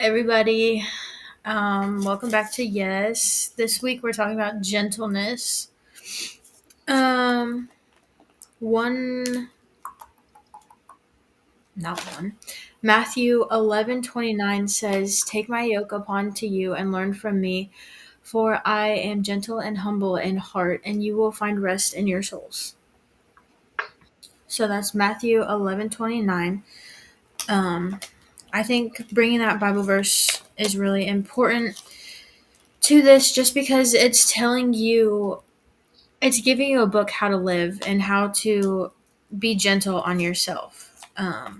Everybody. Welcome back to Yes. This week we're talking about gentleness. Um, one, not one. Matthew 11:29 says, "Take my yoke upon to you and learn from me, for I am gentle and humble in heart, and you will find rest in your souls." So that's Matthew 11:29. Um, I think bringing that Bible verse is really important to this, just because it's giving you a book how to live and how to be gentle on yourself. I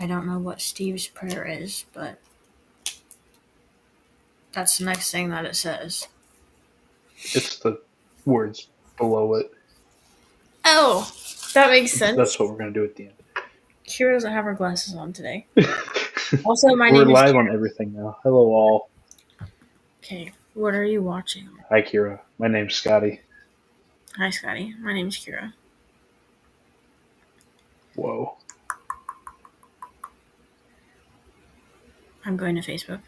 don't know what Steve's prayer is, but that's the next thing that it says. It's the words below it. Oh, that makes That's sense. what we're going to do at the end. Kira doesn't have her glasses on today. Also, my We're name is live Kira. on everything now. Hello, all. Okay, what are you watching? Hi, Kira. My name's Scotty. Hi, Scotty. My name's Kira. Whoa. I'm going to Facebook.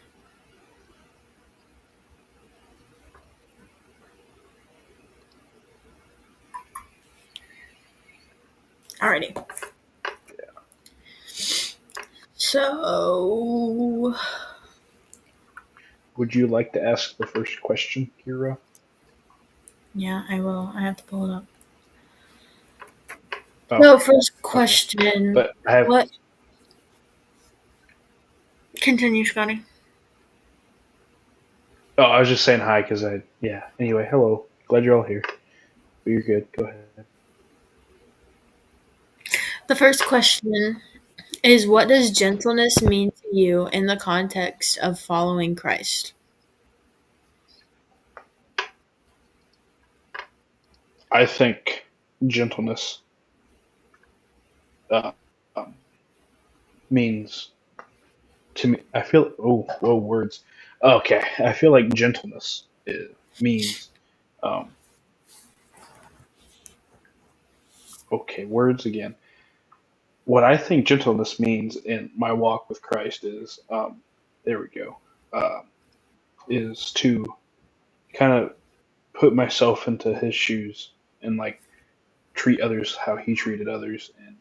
Alrighty. So, Would you like to ask the first question, Kira? yeah, I will. I have to pull it up. Oh, So, first okay. question. But I have. What? Continue, Scotty. Oh, I was just saying hi because Yeah. Anyway, hello. Glad you're all here. But you're good. Go ahead. The first question is, what does gentleness mean to you in the context of following Christ? I think gentleness uh, um, means to me. I feel. Oh, whoa, words. Okay. I feel like gentleness means. Um, okay, words again. What I think gentleness means in my walk with Christ is, there we go, uh, is to kind of put myself into his shoes and like treat others how he treated others and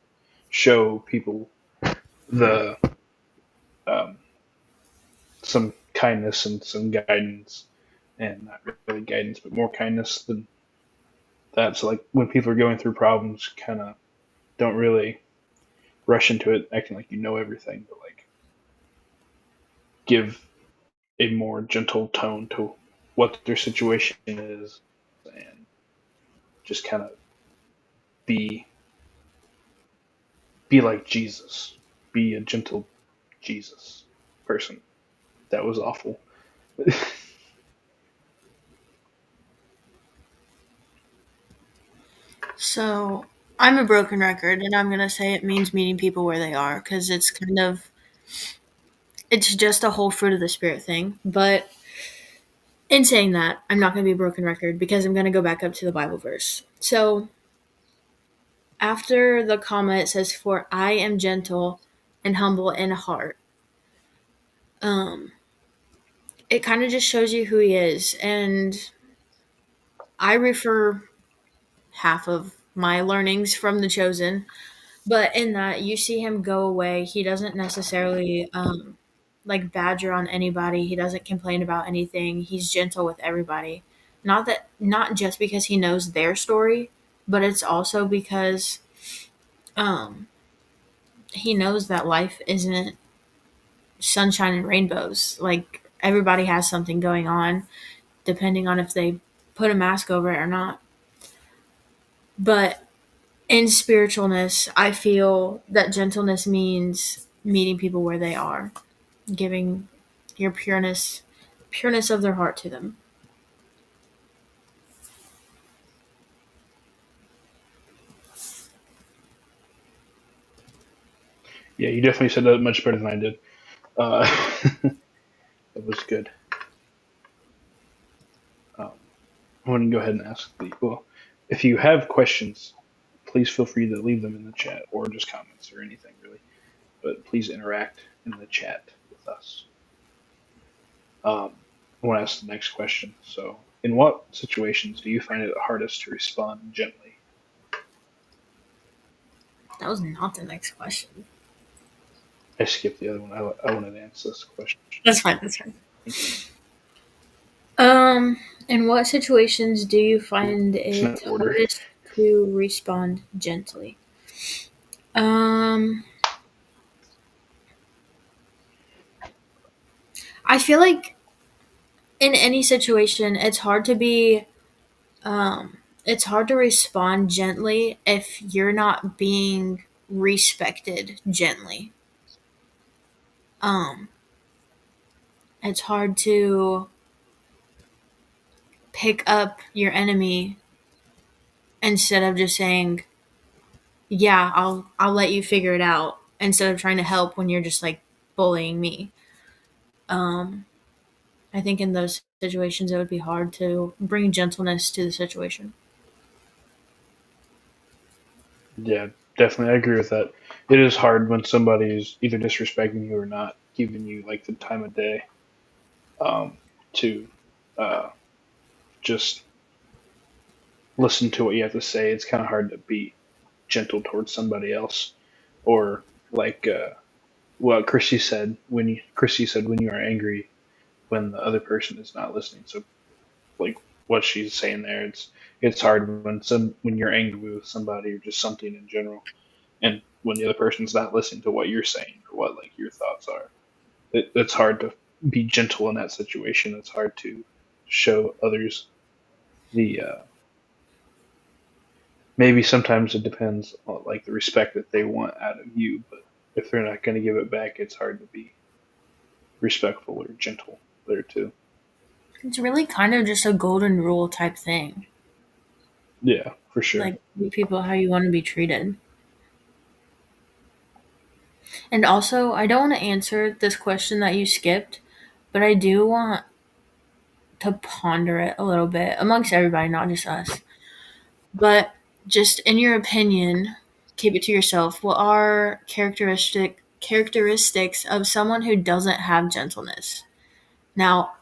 show people the um, some kindness and some guidance and not really guidance but more kindness than that. So like when people are going through problems, kind of don't really rush into it acting like you know everything, but like give a more gentle tone to what their situation is and just kind of be be like Jesus. Be a gentle Jesus person. That was awful. So, I'm a broken record, and I'm going to say it means meeting people where they are, because it's just a whole fruit of the Spirit thing. But in saying that, I'm not going to be a broken record because I'm going to go back up to the Bible verse. So, after the comma, it says, "For I am gentle and humble in heart." Um, it kind of just shows you who he is. And I refer half of my learnings from The Chosen, but in that you see him go away. He doesn't necessarily like badger on anybody. He doesn't complain about anything. He's gentle with everybody. Not just because he knows their story, but it's also because um, he knows that life isn't sunshine and rainbows. Like everybody has something going on, depending on if they put a mask over it or not. But in spiritualness, I feel that gentleness means meeting people where they are, giving your pureness of their heart to them. Yeah, you definitely said that much better than I did. Uh, that was good. Um, I want to go ahead and ask the well, if you have questions, please feel free to leave them in the chat or just comments or anything really. But please interact in the chat with us. I want to ask the next question. So, in what situations do you find it hardest to respond gently? That was not the next question. I skipped the other one. I wanted to answer this question. That's fine. That's fine. Um, in what situations do you find It's not it order. hardest to respond gently? Um, I feel like in any situation, it's hard to respond gently if you're not being respected gently. Um, it's hard to pick up your enemy instead of just saying, "Yeah, I'll let you figure it out," instead of trying to help when you're just like bullying me. Um, I think in those situations it would be hard to bring gentleness to the situation. Yeah, definitely. I agree with that. It is hard when somebody's either disrespecting you or not giving you like the time of day um, to uh, just listen to what you have to say. It's kind of hard to be gentle towards somebody else, or like what Chrissy said when you are angry when the other person is not listening. So like what she's saying there, it's hard when you're angry with somebody or just something in general, and when the other person's not listening to what you're saying or what like your thoughts are. It's hard to be gentle in that situation. It's hard to show others the maybe sometimes it depends on like the respect that they want out of you, but if they're not going to give it back, it's hard to be respectful or gentle there too. It's really kind of just a golden rule type thing. Yeah, for sure. Like treat people how you want to be treated. And also, I don't want to answer this question that you skipped, but I do want to ponder it a little bit amongst everybody, not just us. But just in your opinion, keep it to yourself. What are characteristics of someone who doesn't have gentleness? Now,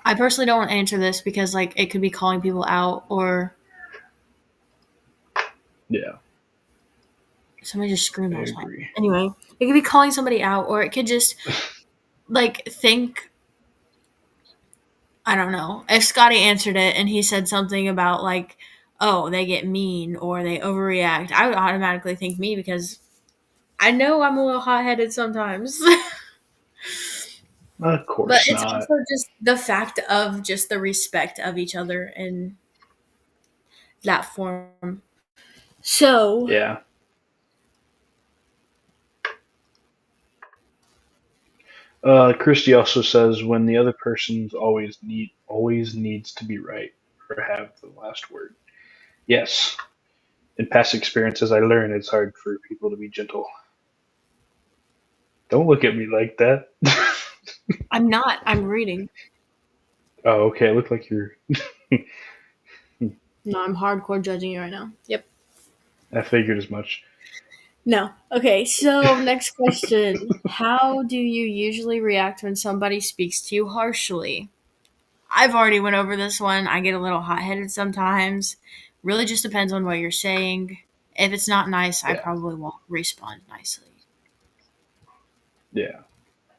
I personally don't want to answer this because like it could be calling people out or Yeah, somebody just screamed I outside. agree. Anyway, it could be calling somebody out or it could just like think I don't know. If Scotty answered it and he said something about like, oh, they get mean or they overreact, I would automatically think me because I know I'm a little hot headed sometimes. Of But course it's not. also just the fact of just the respect of each other in that form. So Yeah. Christy also says when the other person's always needs to be right or have the last word. Yes. In past experiences, I learned it's hard for people to be gentle. Don't look at me like that. I'm not. I'm reading. Oh, okay. It looked like you're. No, I'm hardcore judging you right now. Yep. I figured as much. No. Okay, so next question. How do you usually react when somebody speaks to you harshly? I've already went over this one. I get a little hot-headed sometimes. Really just depends on what you're saying. If it's not nice, I Yeah. probably won't respond nicely. Yeah.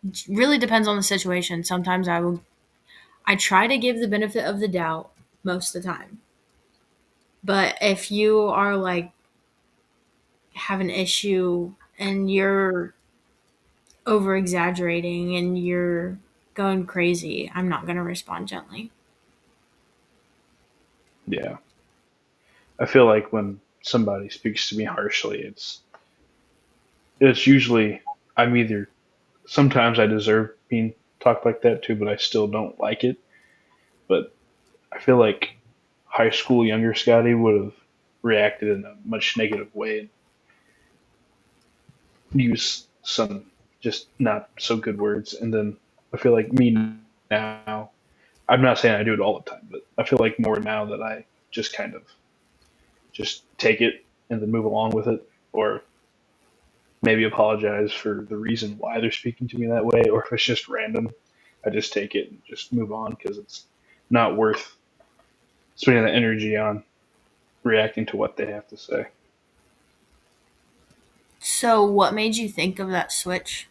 It really depends on the situation. Sometimes I try to give the benefit of the doubt most of the time. But if you are like have an issue and you're over exaggerating and you're going crazy, I'm not going to respond gently. Yeah. I feel like when somebody speaks to me harshly, it's usually I'm either sometimes I deserve being talked like that too, but I still don't like it. But I feel like high school younger Scotty would have reacted in a much negative way and used some just not so good words. And then I feel like me now, I'm not saying I do it all the time, but I feel like more now that I just kind of just take it. and then move along with it, or maybe apologize for the reason why they're speaking to me that way, or if it's just random, I just take it and just move on because it's not worth spending the energy on reacting to what they have to say. So, what made you think of that switch?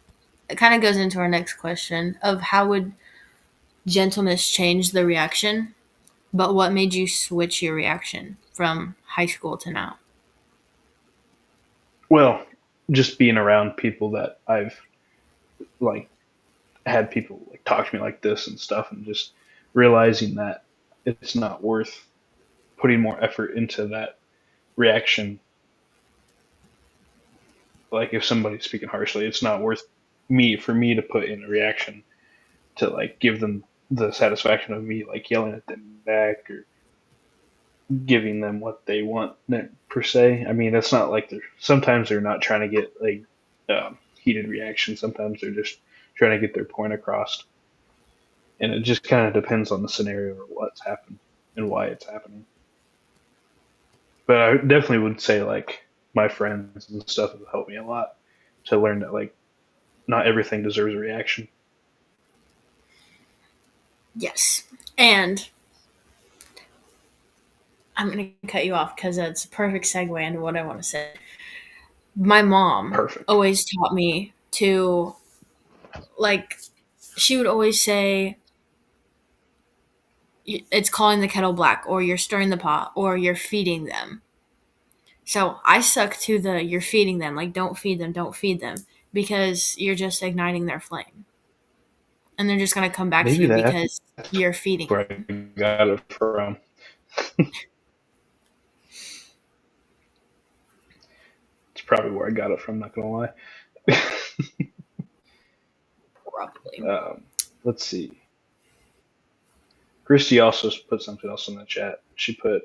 It kind of goes into our next question of how would gentleness change the reaction, but what made you switch your reaction from high school to now? Well, just being around people that I've like had people like talk to me like this and stuff, and just realizing that it's not worth putting more effort into that reaction. Like if somebody's speaking harshly, it's not worth me for me to put in a reaction to like give them the satisfaction of me like yelling at them back or giving them what they want per se. I mean, that's not like they're sometimes they're not trying to get like heated reaction. Sometimes they're just trying to get their point across, and it just kind of depends on the scenario or what's happened and why it's happening. But I definitely would say like my friends and stuff have helped me a lot to learn that like not everything deserves a reaction. Yes. And I'm going to cut you off because that's a perfect segue into what I want to say. My mom Perfect. always taught me to, like, she would always say, it's calling the kettle black, or you're stirring the pot, or you're feeding them. So I suck to the you're feeding them, like, don't feed them, because you're just igniting their flame. And they're just going to come back to Maybe you that's because you're feeding where them. I got it from. It's probably where I got it from. Not gonna lie. Probably. um, let's see. Christy also put something else in the chat. She put,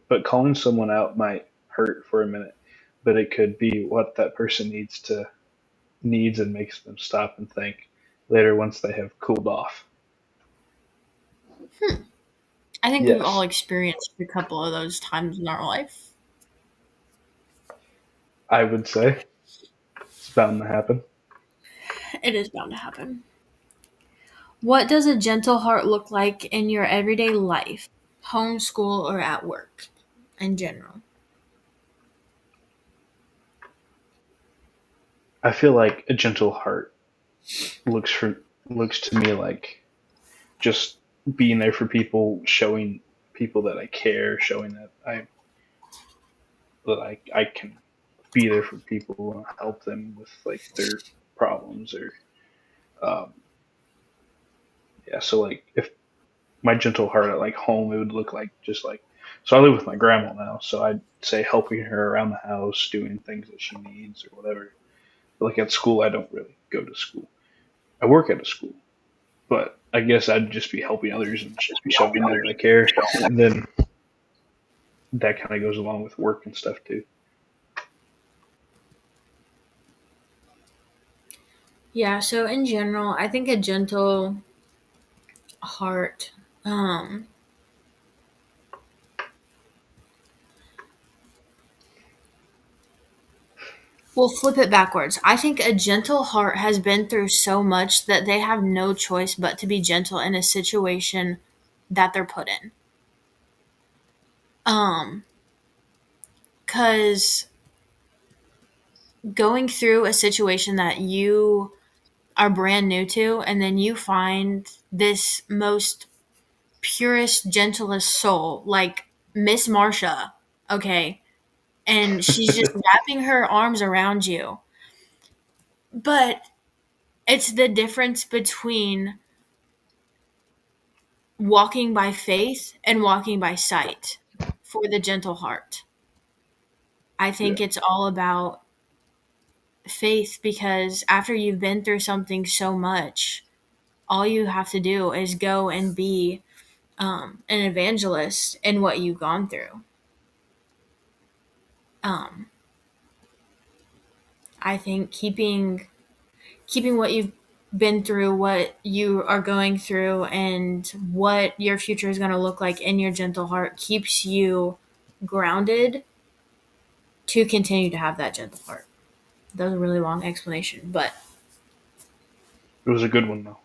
but calling someone out might hurt for a minute, but it could be what that person needs and makes them stop and think later once they have cooled off. I think we've all Yes, experienced a couple of those times in our life. I would say it's bound to happen. It is bound to happen. What does a gentle heart look like in your everyday life, home, school, or at work in general? I feel like a gentle heart looks for looks to me like just being there for people, showing people that I care, showing that I can be there for people and help them with like their problems or um, yeah. So like if my gentle heart at like home, it would look like just like so I live with my grandma now, so I'd say helping her around the house, doing things that she needs or whatever. But like at school, I don't really go to school. I work at a school, but I guess I'd just be helping others and showing them that I care, and then that kind of goes along with work and stuff too. Yeah, so in general, I think a gentle heart, um, we'll flip it backwards. I think a gentle heart has been through so much that they have no choice but to be gentle in a situation that they're put in. Um, cause going through a situation that you are brand new to, and then you find this most purest, gentlest soul, like Miss Marsha, okay, and she's just wrapping her arms around you. But it's the difference between walking by faith and walking by sight for the gentle heart. I Yeah, think it's all about faith because after you've been through something so much, all you have to do is go and be an evangelist in what you've gone through. Um, I think keeping what you've been through, what you are going through, and what your future is going to look like in your gentle heart keeps you grounded to continue to have that gentle heart. That was a really long explanation, It was a good one though.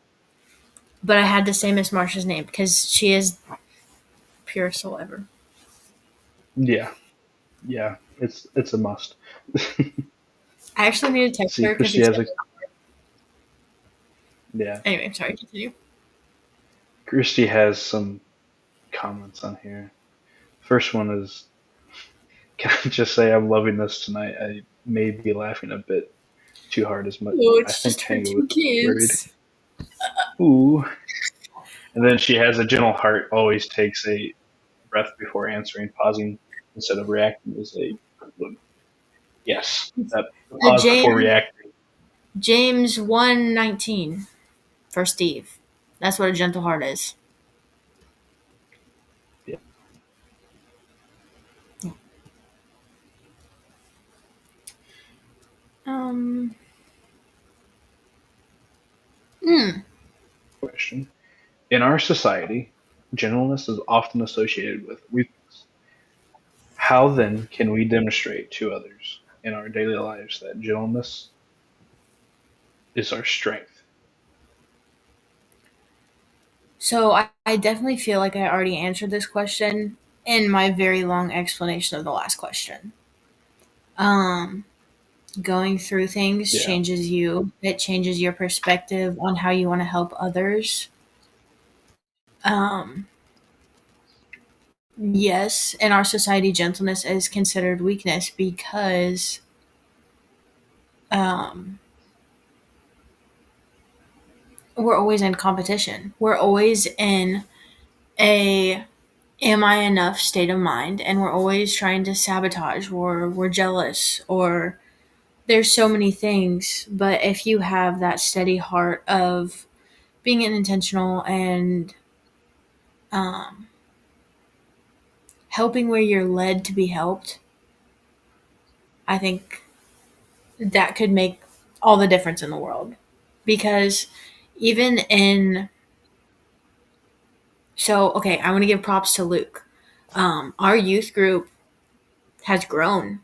but I had to say Miss Marsha's name because she is purest soul ever. Yeah, yeah. It's a must. I actually need to text See, her because Christy it's has a yeah. anyway. Sorry, continue. Christy has some comments on here. First one is, can I just say I'm loving this tonight? I may be laughing a bit too hard as much. Oh, I it's think just her Tango was two worried. kids. Ooh. And then she has a gentle heart, always takes a breath before answering, pausing instead of reacting is a good one. Yes. That pause before James reacting. James 1:19 for Steve. That's what a gentle heart is. Yeah. Um. Hmm. Question. In our society, gentleness is often associated with weakness. How then can we demonstrate to others in our daily lives that gentleness is our strength? So I definitely feel like I already answered this question in my very long explanation of the last question. Um, Going through things Yeah. changes you. It changes your perspective on how you want to help others. Um, yes, in our society, gentleness is considered weakness because um, we're always in competition. We're always in a am I enough state of mind, and we're always trying to sabotage, or we're jealous, or there's so many things. But if you have that steady heart of being intentional and um, helping where you're led to be helped, I think that could make all the difference in the world. Because even in so okay, I want to give props to Luke. Our youth group has grown,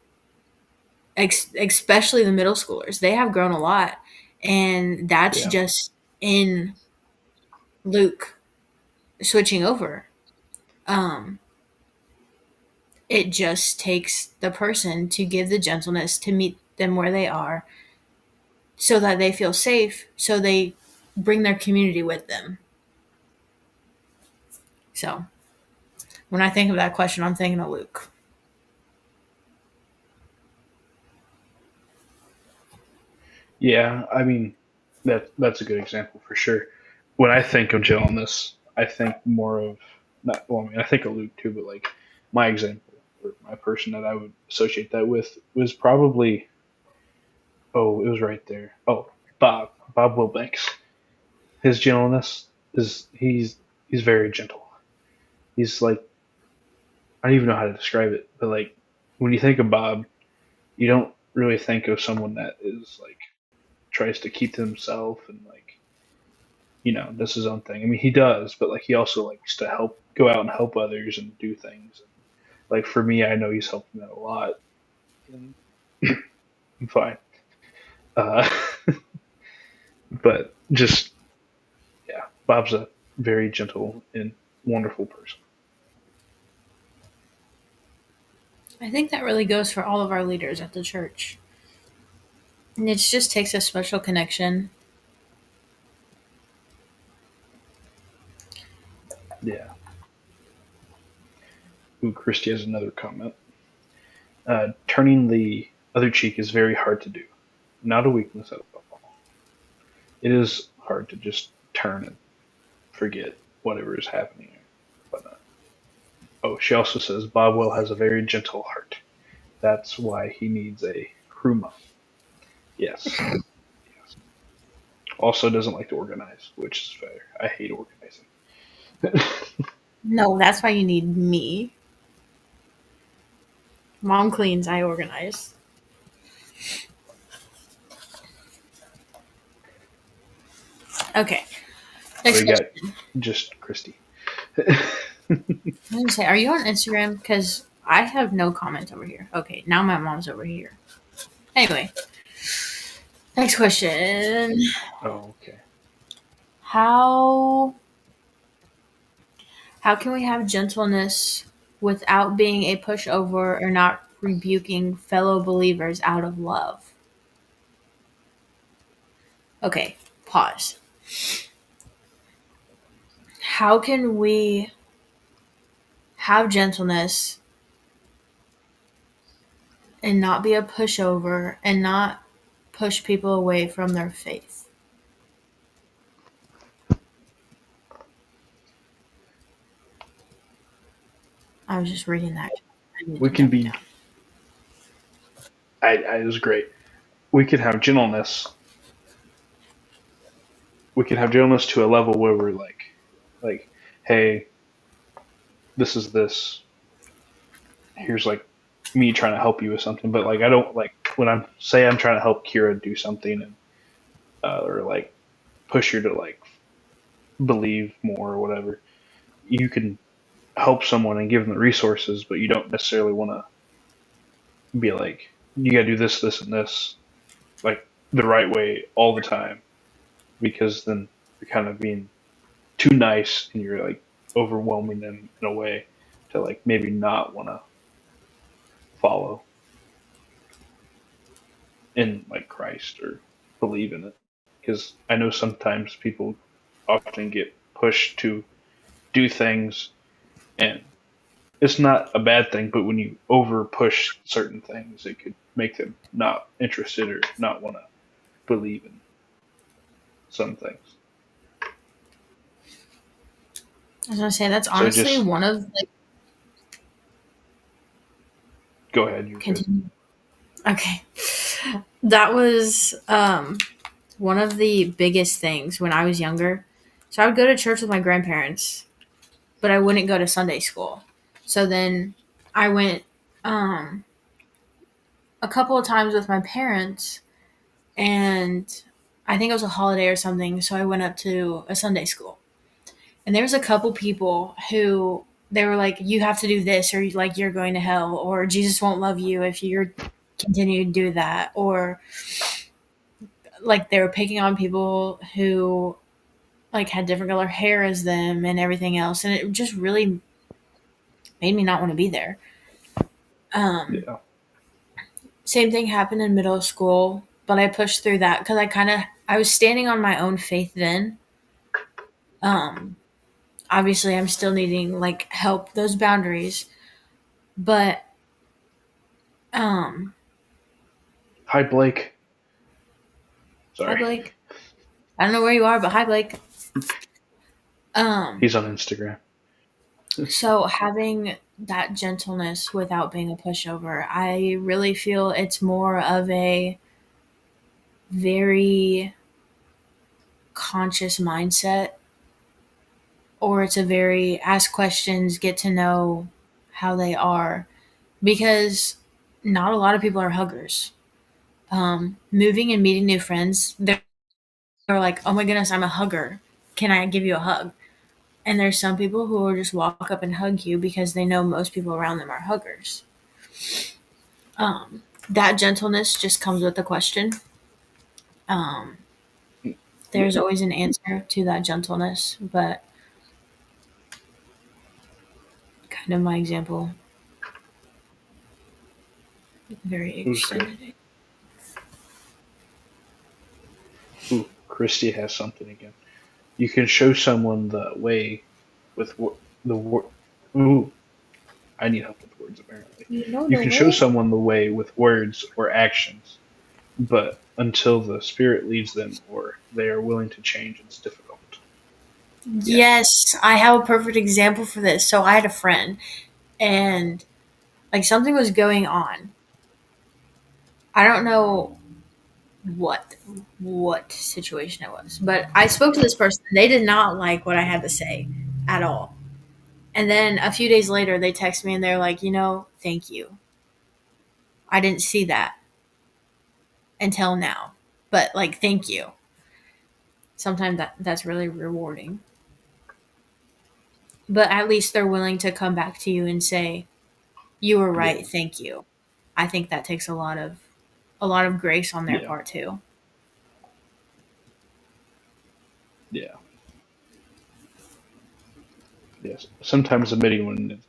especially the middle schoolers. They have grown a lot, and that's Yeah. just in Luke switching over. Um, it just takes the person to give the gentleness to meet them where they are so that they feel safe, so they bring their community with them. So when I think of that question, I'm thinking of Luke. Yeah. I mean, that's a good example for sure. When I think of gentleness, I think more of not. Well, I mean, I think of Luke too, but like my example or my person that I would associate that with was probably. Oh, it was right there. Oh, Bob Wilbanks. His gentleness is he's very gentle. He's like I don't even know how to describe it, but like when you think of Bob, you don't really think of someone that is like tries to keep to himself and like does his own thing. I mean, he does, but like he also likes to help go out and help others and do things. And like for me, I know he's helped me out a lot. And I'm fine, uh, but just yeah, Bob's a very gentle and wonderful person. I think that really goes for all of our leaders at the church. And it just takes a special connection. Yeah. Ooh, Christy has another comment. Turning the other cheek is very hard to do. Not a weakness at all. It is hard to just turn and forget whatever is happening. But oh, she also says Bobwell has a very gentle heart. That's why he needs a crew mom. Yes, yes. Also doesn't like to organize, which is fair. I hate organizing. No, that's why you need me. Mom cleans, I organize. Okay, So next you got question. just Christy. I was gonna say, are you on Instagram? Because I have no comment over here. Okay, now my mom's over here. Anyway, next question. Oh, okay. How how can we have gentleness without being a pushover or not rebuking fellow believers out of love? Okay, pause. How can we have gentleness and not be a pushover and not push people away from their faith? I was just reading that. I need We to can dumb it be. down. It was great. We could have gentleness. We could have gentleness to a level where we're like, hey, this is this. Here's like me trying to help you with something, but like I don't like when I'm trying to help Kira do something and or like push her to like believe more or whatever. You can help someone and give them the resources, but you don't necessarily want to be like, you got to do this, this, and this like the right way all the time because then you're kind of being too nice and you're like overwhelming them in a way to like maybe not want to follow in like Christ or believe in it. Because I know sometimes people often get pushed to do things and it's not a bad thing, but when you over push certain things, it could make them not interested or not want to believe in some things. I was gonna say that's So honestly just one of like go ahead, you're good. continue. Okay, that was one of the biggest things when I was younger. So I would go to church with my grandparents, but I wouldn't go to Sunday school. So then I went um, a couple of times with my parents, and I think it was a holiday or something. So I went up to a Sunday school, and there was a couple people who they were like, "You have to do this, or like you're going to hell, or Jesus won't love you if you continue to do that," or like they were picking on people who like had different color hair as them and everything else, and it just really made me not want to be there. Um, Yeah. Same thing happened in middle school, but I pushed through that because I was standing on my own faith then. Um, Obviously, I'm still needing like help those boundaries, but um, Hi, Blake. hi Sorry. Blake. I don't know where you are, but hi Blake. Um, He's on Instagram. so having that gentleness without being a pushover, I really feel it's more of a very conscious mindset, or it's a very ask questions, get to know how they are, because not a lot of people are huggers. Moving and meeting new friends, they're like, oh my goodness, I'm a hugger. Can I give you a hug? And there's some people who will just walk up and hug you because they know most people around them are huggers. That gentleness just comes with the question. Um, Yeah. there's always an answer to that gentleness, but kind of my example, very It was great. extended. Ooh, Christy has something again. You can show someone the way with the word. Ooh, I need help with words apparently. You know You the can show way? someone the way with words or actions, but until the Spirit leads them or they are willing to change, it's difficult. Yeah. Yes, I have a perfect example for this. So I had a friend and like something was going on. I don't know what what situation it was, but I spoke to this person. They did not like what I had to say at all. And then a few days later they text me and they're like, thank you. I didn't see that until now. But like thank you. Sometimes that's really rewarding. But at least they're willing to come back to you and say, You were right. Yeah. Thank you. I think that takes a lot of grace on their Yeah. part too. Yeah. Yes. Sometimes admitting when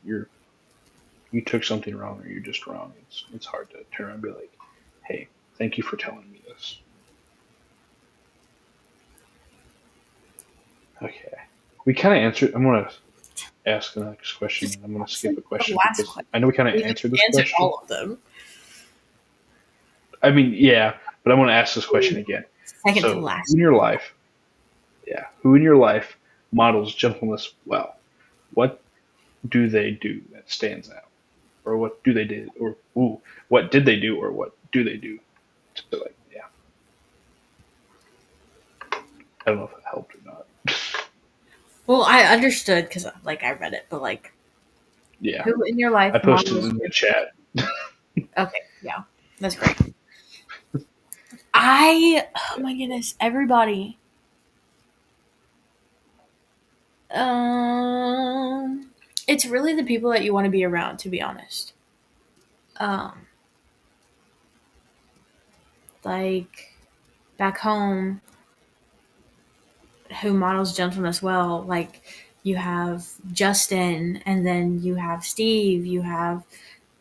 you took something wrong or you're just wrong, it's hard to turn around and be like, hey, thank you for telling me this. Okay. We kind of answered. I'm gonna ask the next question, and I'm gonna That's skip like a the question last because question. I know we kind of We just answered this answered question. all of them. I mean, yeah, but I'm gonna ask this question again. Second to So, who last. in your life, yeah, who in your life models gentleness well? What do they do that stands out, or what do they do, or ooh, what did they do, or what do they do? To like, yeah, I don't know if it helped or not. Well, I understood because like I read it, but like Yeah, who in your I life posted it models? in the chat. Okay, yeah, that's great. Oh Yeah. my goodness, everybody. Um, it's really the people that you want to be around, to be honest. Um, like back home, who models gentleness well. Like you have Justin, and then you have Steve.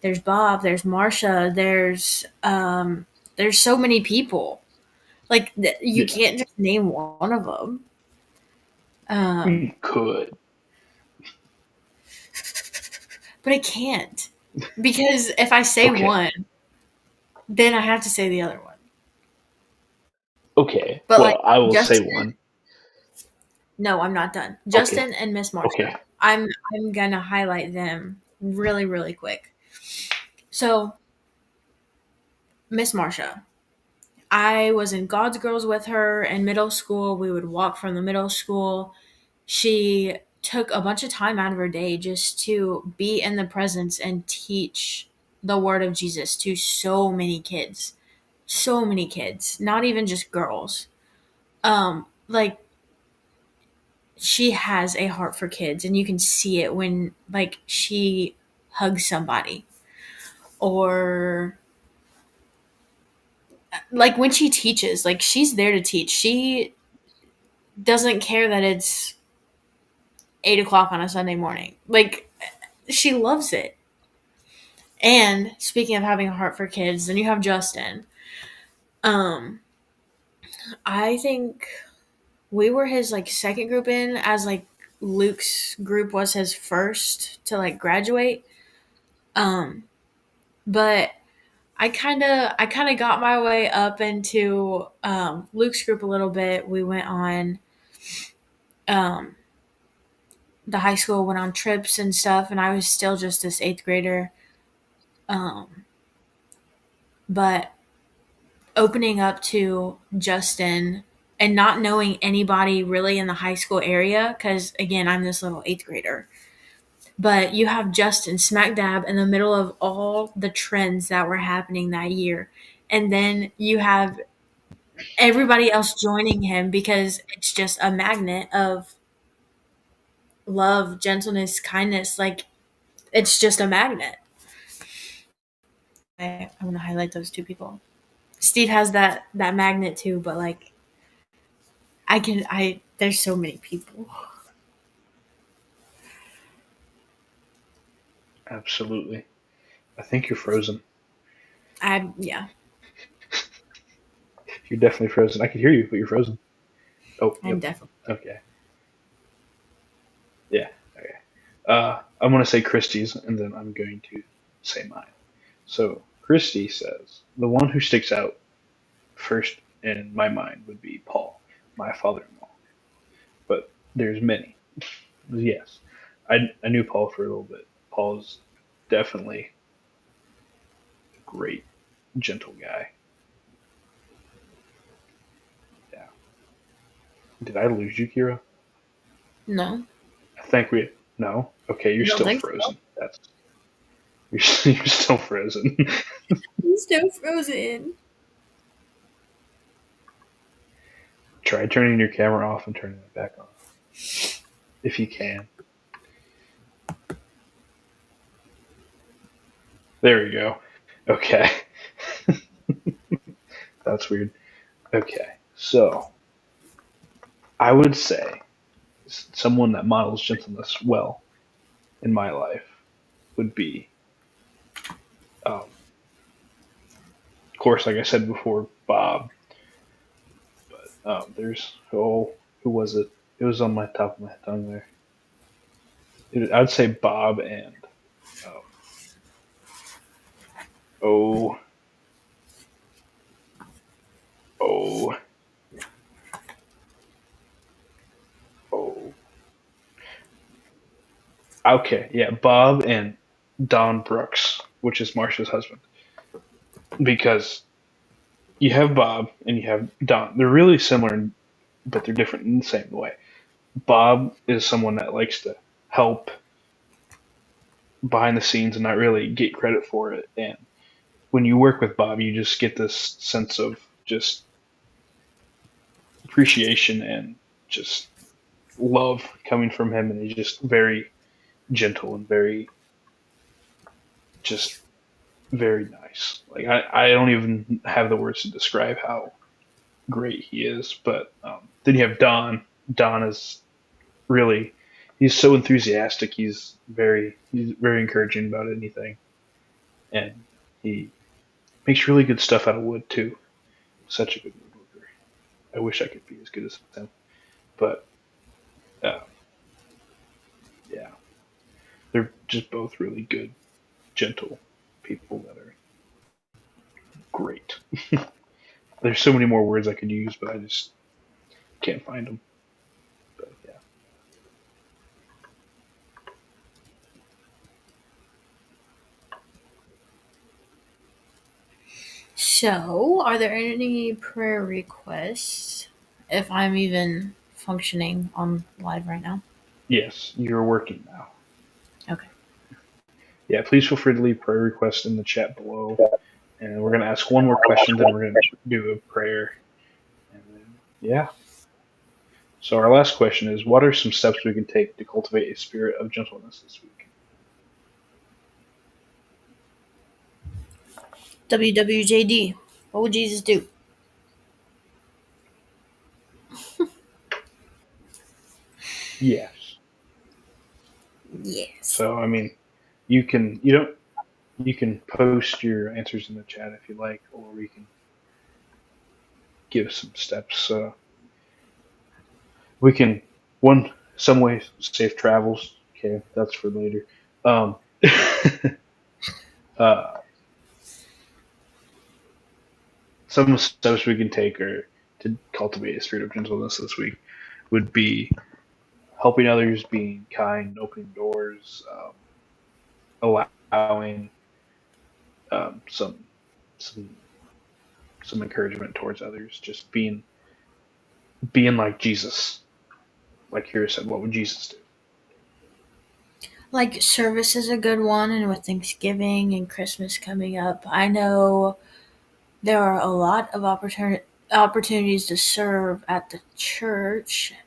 There's Bob. There's Marsha. There's so many people. Like you Yeah, can't just name one of them. Um, you could. but I can't because if I say Okay, one, then I have to say the other one. okay. But like Well, I will say Justin, one. no, I'm not done. Okay, Justin and Miss okay. Marsha. I'm gonna highlight them really really quick. So Miss Marsha, I was in God's Girls with her in middle school. We would walk from the middle school. She took a bunch of time out of her day just to be in the presence and teach the word of Jesus to so many kids. So many kids, not even just girls. Like she has a heart for kids and you can see it when like she hugs somebody or like when she teaches, like she's there to teach. She doesn't care that it's 8 o'clock on a Sunday morning. Like she loves it. And speaking of having a heart for kids, then you have Justin. Um, I think we were his like second group in as like Luke's group was his first to like graduate. Um, but I kind of got my way up into Luke's group a little bit. We went on um, the high school went on trips and stuff, and I was still just this eighth grader. Um, but opening up to Justin and not knowing anybody really in the high school area, because again, I'm this little eighth grader. But you have Justin smack dab in the middle of all the trends that were happening that year. And then you have everybody else joining him because it's just a magnet of love, gentleness, kindness. Like it's just a magnet. I want to highlight those two people. Steve has that magnet too, but like I there's so many people. Absolutely. I think you're frozen. I yeah, You're definitely frozen. I can hear you, but you're frozen. Oh, I'm yep. definitely Okay. Yeah. Okay. I'm going to say Christie's, and then I'm going to say mine. So Christie says the one who sticks out first in my mind would be Paul, my father-in-law. But there's many. Yes, I knew Paul for a little bit. Paul's definitely a great, gentle guy. Yeah. Did I lose you, Kira? no. I think we. No. Okay, you're I don't still think so. frozen. That's you're still frozen. He's still frozen. Try turning your camera off and turning it back on if you can. There we go. Okay. That's weird. Okay. So I would say someone that models gentleness well in my life would be, of course, like I said before, Bob. But there's, who was it? It was on my top of my tongue there. I'd say Bob and um, oh oh oh. Okay, yeah, Bob and Don Brooks, which is Marsha's husband, because you have Bob and you have Don. They're really similar, but they're different in the same way. Bob is someone that likes to help behind the scenes and not really get credit for it. And when you work with Bob, you just get this sense of just appreciation and just love coming from him. And he's just very gentle and very, just very nice. Like I don't even have the words to describe how great he is. But then you have Don. Don is really, he's so enthusiastic. He's very encouraging about anything, and he makes really good stuff out of wood too. Such a good woodworker. I wish I could be as good as him. But uh, yeah, they're just both really good, gentle people that are great. There's so many more words I could use, but I just can't find them. But yeah. So, are there any prayer requests? If I'm even functioning on live right now. Yes, you're working now. Okay. Yeah, please feel free to leave prayer requests in the chat below. And we're going to ask one more question, then we're going to do a prayer. And then, yeah. So, our last question is, what are some steps we can take to cultivate a spirit of gentleness this week? WWJD. What would Jesus do? Yes. Yes. So, I mean, you can post your answers in the chat if you like, or we can give some steps. We can one some ways safe travels. Okay, that's for later. Um, uh, some steps we can take are to cultivate a spirit of gentleness this week would be helping others, being kind, opening doors, allowing some some some encouragement towards others, just being like Jesus. Like Kira said, what would Jesus do? Like service is a good one, and with Thanksgiving and Christmas coming up, I know there are a lot of opportunities to serve at the church at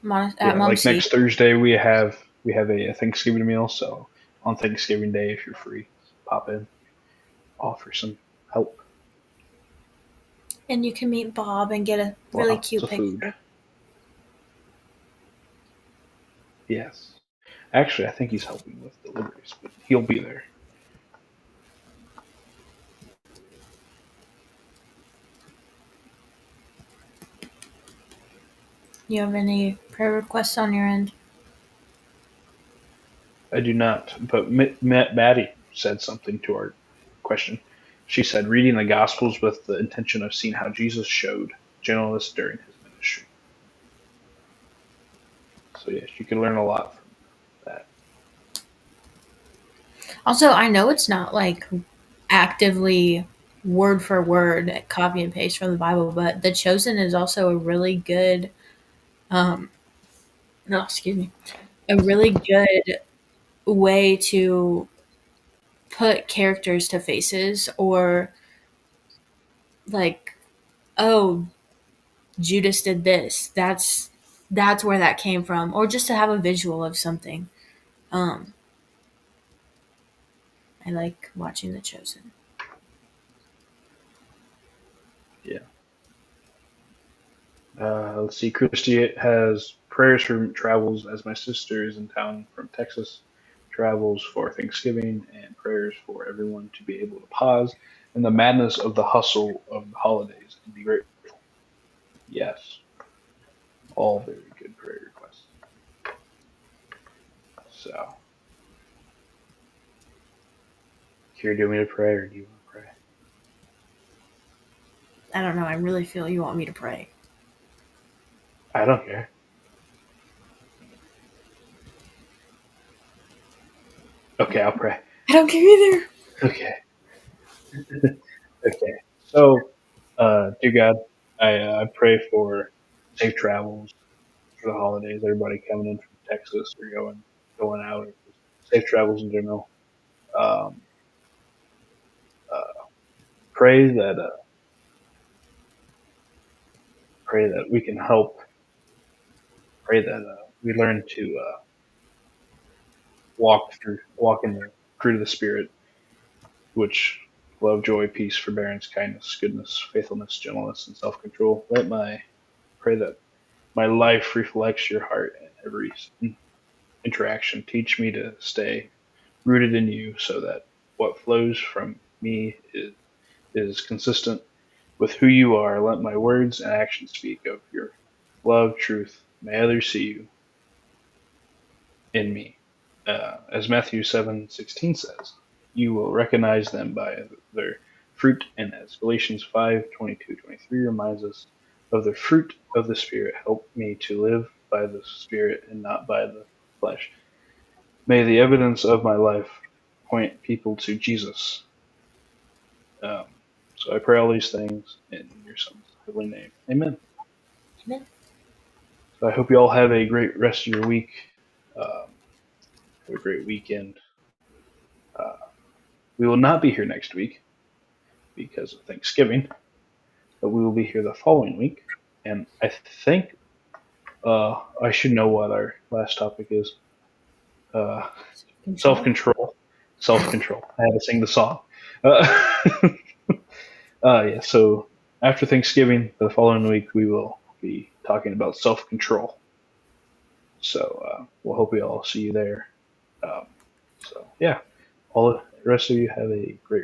Yeah, like Mumsy, next Thursday we have a Thanksgiving meal. So on Thanksgiving Day, if you're free, pop in, offer some help. and you can meet Bob and get a really Lots cute of food. picture. Yes. Actually, I think he's helping with deliveries, but he'll be there. You have any prayer requests on your end? I do not, but Maddie said something to our question. She said, reading the Gospels with the intention of seeing how Jesus showed gentleness during his ministry. So, yes, you can learn a lot from that. Also, I know it's not like actively word for word copy and paste from the Bible, but The Chosen is also a really good um no, excuse me, a really good way to put characters to faces, or like, oh, Judas did this. That's where that came from, or just to have a visual of something. Um I like watching The Chosen. Yeah. Let's see. Christy has prayers for travels as my sister is in town from Texas, travels for Thanksgiving, and prayers for everyone to be able to pause in the madness of the hustle of the holidays and be grateful. Yes, all very good prayer requests. So, here, do you want me to pray or do you want to pray? I don't know. I really feel you want me to pray. I don't care. Okay, I'll pray. I don't care either. Okay, okay. So, dear God, I pray for safe travels for the holidays. Everybody coming in from Texas or going out, or just safe travels in general. Um, uh, pray that pray that we can help. Pray that we learn to walk in the fruit of the spirit, which love, joy, peace, forbearance, kindness, goodness, faithfulness, gentleness, and self control. Let my pray that my life reflects your heart in every interaction. Teach me to stay rooted in you, so that what flows from me is consistent with who you are. Let my words and actions speak of your love, truth. May others see you in me. As Matthew 7:16 says, you will recognize them by their fruit, and as Galatians 5:22-23 reminds us of the fruit of the Spirit. Help me to live by the Spirit and not by the flesh. May the evidence of my life point people to Jesus. Um, so I pray all these things in your Son's holy name. Amen. Amen. So I hope you all have a great rest of your week. Um, have a great weekend. Uh, we will not be here next week because of Thanksgiving, but we will be here the following week. And I think I should know what our last topic is. Uh, Self Control. control. Self control. I had to sing the song. Uh, yeah. So after Thanksgiving, the following week, we will be talking about self control. So we'll hope we all see you there. Um, so yeah, all the rest of you have a great